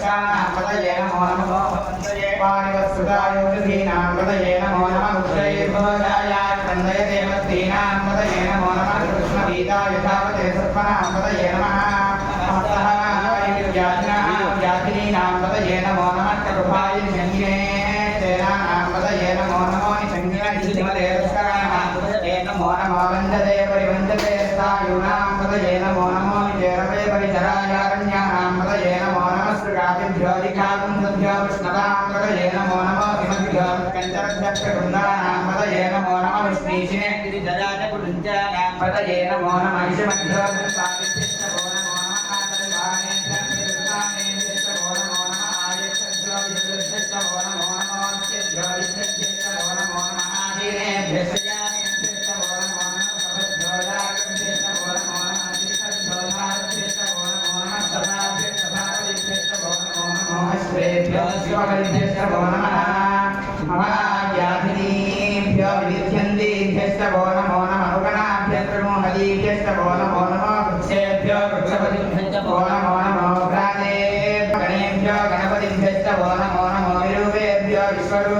पतये नमो नमो पतये पारिवत्सुतायोधीनां पतये नमो नमः उक्षयैर्भवजाय क्रन्दय देवतीनां पतये नमो नमः कृष्णगीताय धावते सत्पनां पतये नमः जातिनीनां पतये नमो नमः कृपाय जङ्गिने सेनानां पतये नमो नमो निसङ्गिनः पतये नमो नमो वन्दते परिवन्दते सायूनां पतये नमो नमो निजेरवे परिचरायारण्यानां पतये नमो नमः श्रीराभिभ्योऽधिकागं सद्भ्यो विष्णवां पतये नमो नमो हिमभ्यो कञ्चरभ्यक्षवृन्दानां पतये नमो नमः विष्णीशिने गिरिजराजपुरुञ्जानां पतये नमो नमः ईशमभ्यो सावित्रिष्टभो नमो नमः आतरिवाणेभ्यः नमो नमः आयच्छभ्यो विष्णुभ्यश्चभो नमो नमो नित्यभ्यो विष्णुभ्यश्चभो नमो नमः आदिनेभ्यश्च यानेभ्यश्चभो नमो नमः सभभ्यो यागभ्यश्चभो नमो नमः अतिष्ठभ्यो भारभ्यश्चभो नमो नमः सभाभ्यश्चभापतिभ्यश्चभो नमो नमः अश्वेभ्यो शिवगलिभ्यश्चभो नमः महायाधिनीभ्यो विद्यन्तीभ्यश्चभो नमो नमः उगणाभ्यस्तमोहदीभ्यश्चभो नमो नमः वृक्षेभ्यो वृक्षपतिभ्यश्चभो नमो नमः प्राणेभ्यो गणेभ्यो गणपतिभ्यश्चभो नमो नमः विरूपेभ्यो विश्वरूपेभ्यो